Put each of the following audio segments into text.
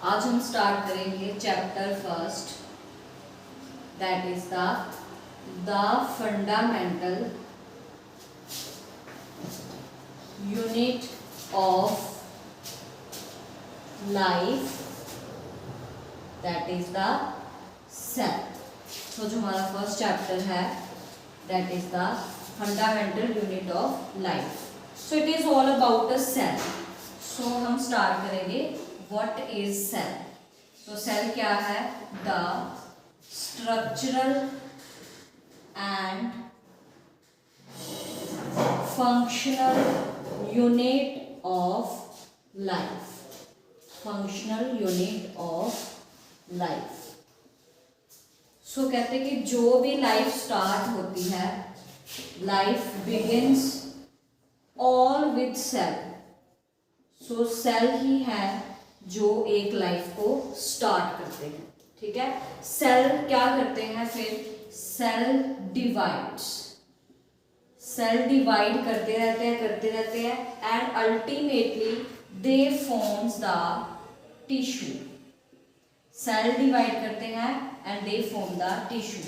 आज हम स्टार्ट करेंगे chapter first, that is the fundamental unit of life, that is the cell. तो जो हमारा फर्स्ट चैप्टर है that is the fundamental unit of life. So it is all about a cell. So हम start करेंगे what is cell. तो cell क्या है? The structural and functional unit of life. Functional unit of life. So कहते हैं कि जो भी लाइफ स्टार्ट होती है, life begins all with cell. So cell ही है जो एक लाइफ को स्टार्ट करते हैं। ठीक है, सेल क्या करते हैं? फिर सेल डिवाइड्स, सेल डिवाइड करते रहते हैं and ultimately they forms the tissue. Cell divide करते हैं and they form the tissue.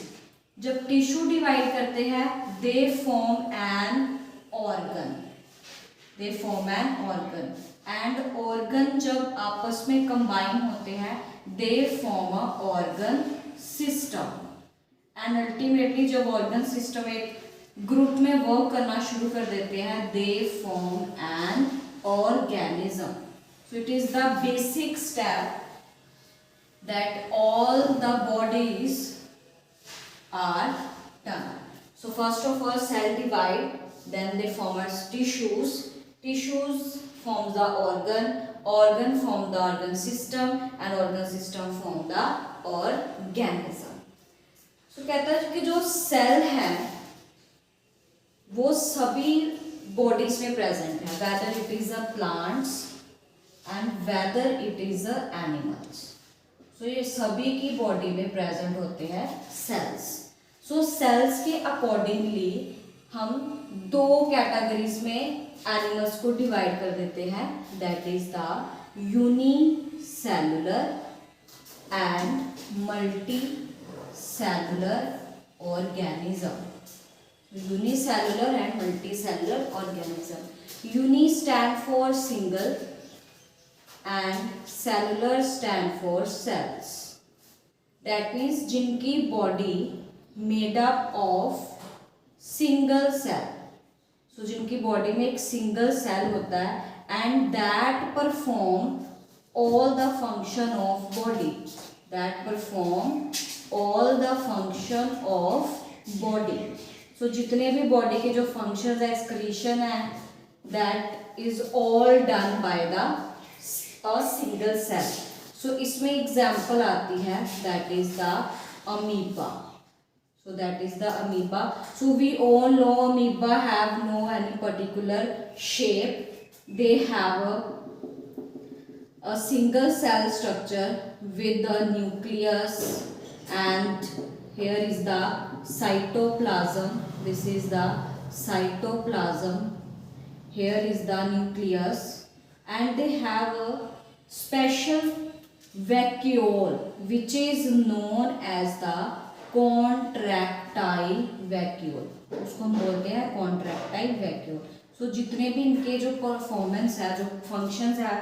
जब टिश्यू डिवाइड करते हैं they form an organ, they form an organ and organ जब आपस में कंबाइन होते हैं they form a organ system and ultimately जब ऑर्गन सिस्टम एक ग्रुप में वर्क करना शुरू कर देते हैं they form an organism. So it is the basic step that all the bodies are done. So first of all cell divide, then they form as tissues, tissues forms the organ, organ form the organ system and organ system form the organism. So कहता है कि जो cell है वो सभी bodies में present है, whether it is a plants and whether it is a animals. तो ये सभी की बॉडी में प्रेजेंट होते हैं सेल्स। सो सेल्स के अकॉर्डिंगली हम दो कैटेगरीज में एनिमल्स को डिवाइड कर देते हैं, that is the unicellular and multi cellular organism. Unicellular and multi cellular organism. Uni stand for single and cellular stand for cells. That means जिनकी body made up of single cell. So जिनकी body में एक single cell होता है and that perform all the function of body. That perform all the function of body. So जितने भी body के जो functions है, excretion है, that is all done by the a single cell. So इसमें example आती है that is the amoeba. So that is the amoeba. So we all know amoeba have no any particular shape. They have a single cell structure with the nucleus and here is the cytoplasm. This is the cytoplasm. Here is the nucleus and they have a special vacuole which is known as the contractile vacuole. उसको हम बोलते हैं contractile vacuole. So जितने भी इनके जो performance है, जो फंक्शंस है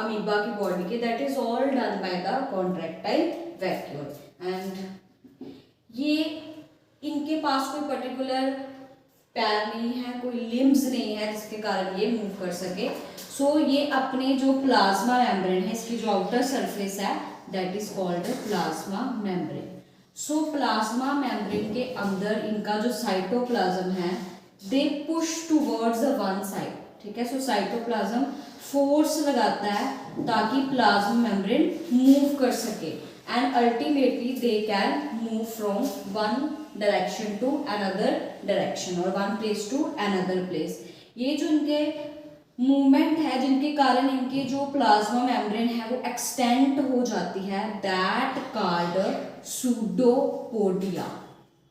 अमीबा की बॉडी के, that is all done by the contractile vacuole. and ये इनके पास कोई पर्टिकुलर पैर नहीं है, कोई लिम्स नहीं है जिसके कारण ये मूव कर सके। सो ये अपने जो प्लाज्मा मेम्ब्रेन है, इसकी जो आउटर सरफेस है that is called plasma membrane. So plasma membrane के अंदर इनका जो साइटोप्लाज्म है they push towards one side. ठीक है, सो साइटोप्लाज्म फोर्स लगाता है ताकि प्लाज्मा मेम्ब्रेन मूव कर सके and ultimately they can move from one direction to another direction or one place to another place. ये जो इनके मूवमेंट है जिनके कारण इनके जो प्लाज्मा मेम्ब्रेन है वो एक्सटेंड हो जाती है, that called pseudopodia,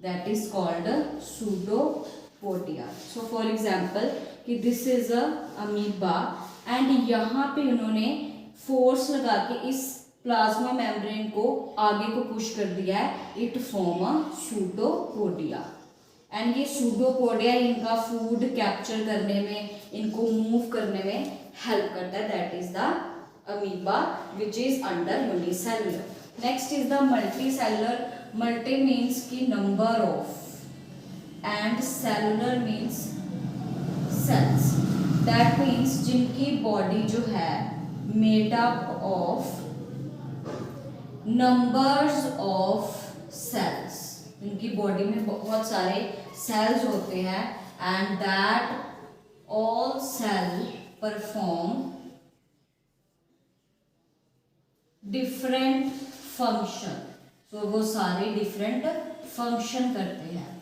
that is called pseudopodia. So for example कि this is a amoeba and यहाँ पे उन्होंने फोर्स लगा के इस प्लाज्मा मेम्ब्रेन को आगे को पुश कर दिया है, it form a pseudopodia. And ये सूडोपोडिया इनका फूड कैप्चर करने में, इनको मूव करने में हेल्प करता है। That is the amoeba which is under unicellular. Next is the multicellular. Multi means की number of, and cellular means cells. That means जिनकी बॉडी जो है made up of numbers of cells, इनकी body में बहुत सारे सेल्स होते हैं, and that all cell perform different function. तो वो सारे डिफरेंट फंक्शन करते हैं।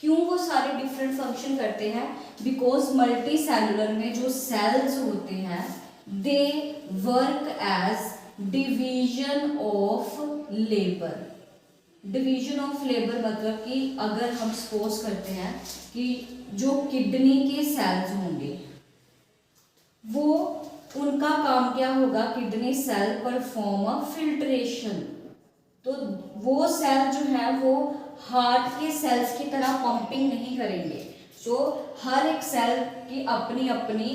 क्यों वो सारे डिफरेंट फंक्शन करते हैं? बिकॉज मल्टी सेलुलर में जो सेल्स होते हैं they work as division of labour. Division of labour मतलब कि अगर हम सपोज करते हैं कि जो किडनी के सेल्स होंगे वो, उनका काम क्या होगा, kidney cell perform a filtration. तो वो सेल जो है वो हार्ट के सेल्स की तरह पंपिंग नहीं करेंगे। सो हर एक सेल की अपनी अपनी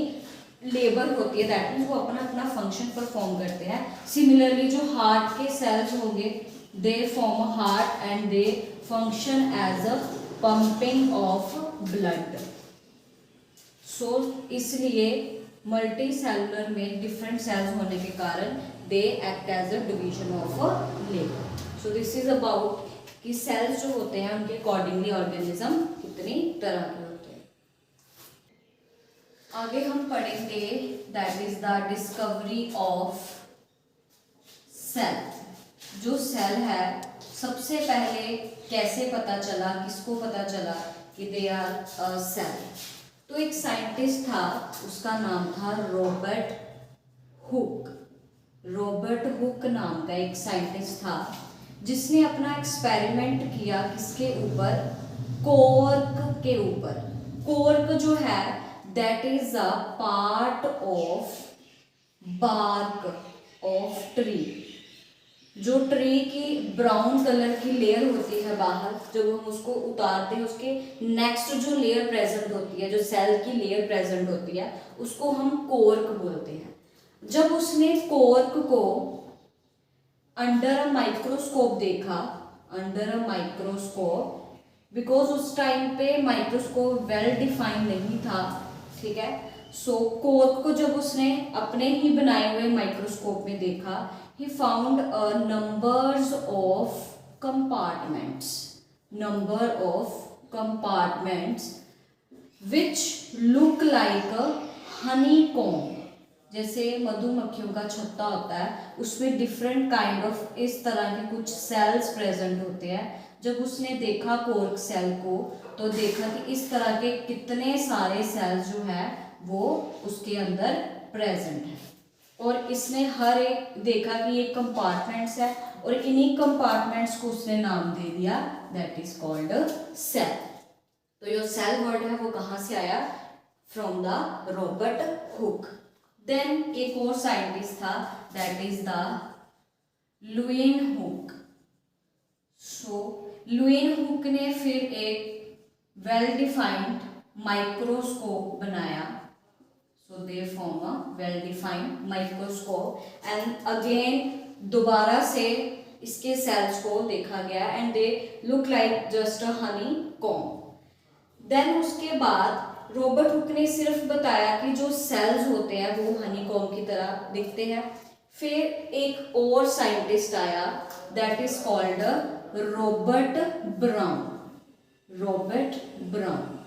लेबर होती है, दैट मीन्स वो अपना अपना फंक्शन परफॉर्म करते हैं। सिमिलरली जो हार्ट के सेल्स होंगे they form a heart and they function as a pumping of blood. So इसलिए मल्टी सेलुलर में डिफरेंट सेल्स होने के कारण they act as a division of a labour. So this is about कि cells जो होते हैं उनके अकॉर्डिंगली ऑर्गेनिज्म कितनी तरह के होते हैं। आगे हम पढ़ेंगे that is the discovery of cell. जो सेल है सबसे पहले कैसे पता चला, किसको पता चला कि दे आर अ सेल? तो एक साइंटिस्ट था, उसका नाम था रॉबर्ट हुक। रॉबर्ट हुक नाम का एक साइंटिस्ट था जिसने अपना एक्सपेरिमेंट किया किसके ऊपर? कोर्क के ऊपर। कोर्क जो है that is a part of bark of tree. जो ट्री की ब्राउन कलर की लेयर होती है बाहर, जब हम उसको उतारते हैं उसके नेक्स्ट जो लेयर प्रेजेंट होती है, जो सेल की लेयर प्रेजेंट होती है, उसको हम कोर्क बोलते हैं। जब उसने कोर्क को अंडर अ माइक्रोस्कोप देखा, अंडर अ माइक्रोस्कोप, बिकॉज उस टाइम पे माइक्रोस्कोप वेल डिफाइंड नहीं था, ठीक है। सो कोर्क को जब उसने अपने ही बनाए हुए माइक्रोस्कोप में देखा, he found a numbers of compartments, number of compartments which look like a honeycomb। जैसे मधुमक्खियों का छत्ता होता है, उसमें डिफरेंट काइंड ऑफ इस तरह के कुछ सेल्स प्रेजेंट होते हैं। जब उसने देखा कोर्क सेल को तो देखा कि इस तरह के कितने सारे सेल्स जो है वो उसके अंदर प्रेजेंट है। और इसने हर एक देखा कि ये कंपार्टमेंट्स है और इन्हीं कंपार्टमेंट्स को उसने नाम दे दिया, दैट इज कॉल्ड सेल। तो ये सेल वर्ड है वो कहाँ से आया? From the Robert Hooke. Then एक और साइंटिस्ट था that is the Leeuwenhoek. So Leeuwenhoek ने फिर एक वेल डिफाइंड माइक्रोस्कोप बनाया। So they form a well-defined microscope and again दोबारा से इसके सेल्स को देखा गया and they look like just a honeycomb। Then उसके बाद रॉबर्ट हुक ने सिर्फ बताया कि जो सेल्स होते हैं वो हनीकॉम्ब की तरह दिखते हैं। फिर एक और साइंटिस्ट आया that is called Robert brown. Robert brown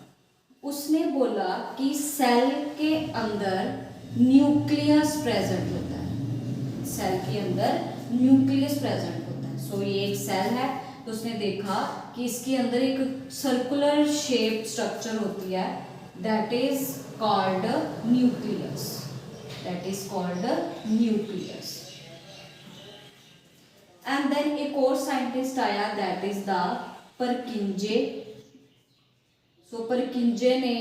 उसने बोला कि सेल के अंदर न्यूक्लियस प्रेजेंट होता है, सेल के अंदर न्यूक्लियस प्रेजेंट होता है। सो ये एक सेल है तो उसने देखा कि इसके अंदर एक सर्कुलर शेप स्ट्रक्चर होती है, that is called nucleus, that is called nucleus. And then एक और साइंटिस्ट आया that is the Purkinje. So Purkinje ने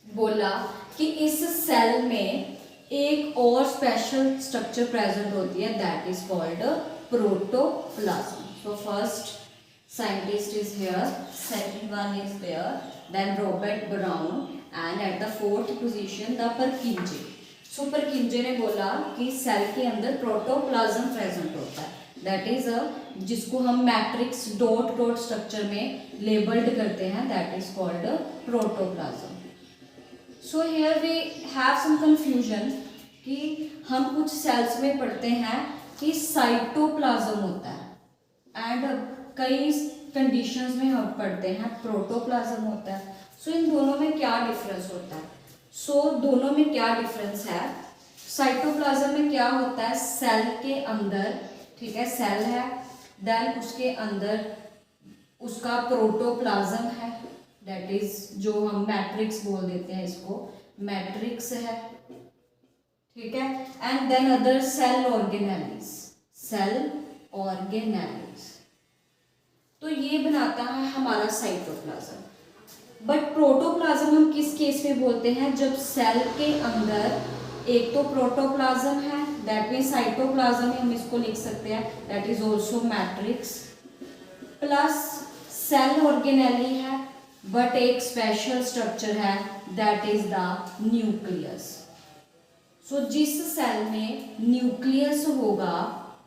बोला कि इस सेल में एक और स्पेशल स्ट्रक्चर प्रेजेंट होती है, that is called protoplasm. So first scientist is here, second one is there, then Robert Brown, and at the fourth position the Purkinje. So Purkinje ने बोला कि सेल के अंदर प्रोटोप्लाज्म प्रेजेंट होता है, that is जिसको हम मैट्रिक्स डॉट डॉट स्ट्रक्चर में लेबल्ड करते हैं, that is called protoplasm. So here we have some confusion कि हम कुछ सेल्स में पढ़ते हैं कि साइटोप्लाज्म होता है एंड कई कंडीशंस में हम पढ़ते हैं प्रोटोप्लाज्म होता है. सो इन दोनों में क्या डिफरेंस होता है? दोनों में क्या डिफरेंस है? साइटोप्लाज्म में क्या होता है, सेल के अंदर, ठीक है, सेल है, देन उसके अंदर उसका प्रोटोप्लाज्म है, दैट इज जो हम मैट्रिक्स बोल देते हैं, इसको मैट्रिक्स है, ठीक है, and then other cell organelles, cell organelles. तो ये बनाता है हमारा साइटोप्लाज्म. बट प्रोटोप्लाज्म हम किस केस में बोलते हैं? जब सेल के अंदर एक तो प्रोटोप्लाज्म है, दैट मीन साइटोप्लाज्म में हम इसको लिख सकते हैं, that is also matrix, plus cell organelle है, बट एक स्पेशल स्ट्रक्चर है, that is the nucleus. So जिस सेल में न्यूक्लियस होगा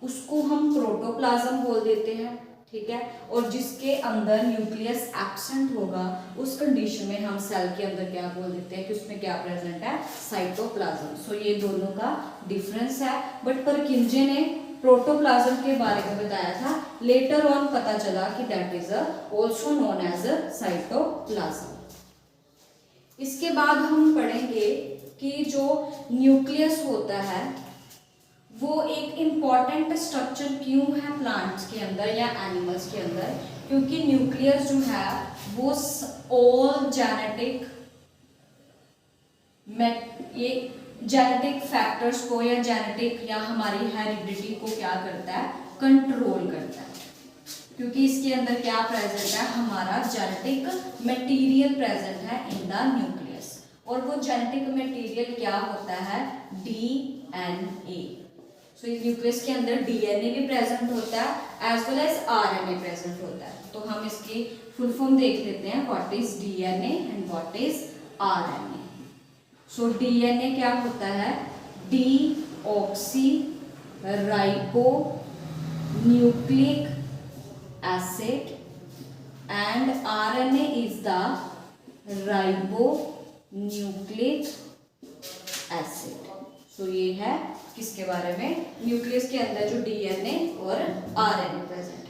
उसको हम प्रोटोप्लाज्म बोल देते हैं, ठीक है, और जिसके अंदर न्यूक्लियस एब्सेंट होगा उस कंडीशन में हम सेल के अंदर क्या बोल देते हैं कि उसमें क्या प्रेजेंट है, साइटोप्लाज्म. सो ये दोनों का डिफरेंस है. बट परकिंजे ने प्रोटोप्लाज्म के बारे में बताया था, लेटर ऑन पता चला कि that is also known as cytoplasm. इसके बाद हम पढ़ेंगे कि जो न्यूक्लियस होता है वो एक इम्पॉर्टेंट स्ट्रक्चर क्यों है प्लांट्स के अंदर या एनिमल्स के अंदर, क्योंकि न्यूक्लियस जो है वो ऑल ये जेनेटिक फैक्टर्स को या जेनेटिक या हमारी हेरिडिटी को क्या करता है, कंट्रोल करता है. क्योंकि इसके अंदर क्या प्रेजेंट है, हमारा जेनेटिक मटेरियल प्रेजेंट है इन द न्यूक्लियस. और वो जेनेटिक मटेरियल क्या होता है, डीएनए. सो इस न्यूक्लियस के अंदर डीएनए भी प्रेजेंट होता है as well as RNA present होता है. तो हम इसकी फुल फॉर्म देख लेते हैं, what is DNA and what is RNA. So DNA क्या होता है, deoxy ribo nucleic acid, and RNA is the ribo nucleic acid. So ये है किसके बारे में, न्यूक्लियस के अंदर जो डीएनए और आरएनए प्रेजेंट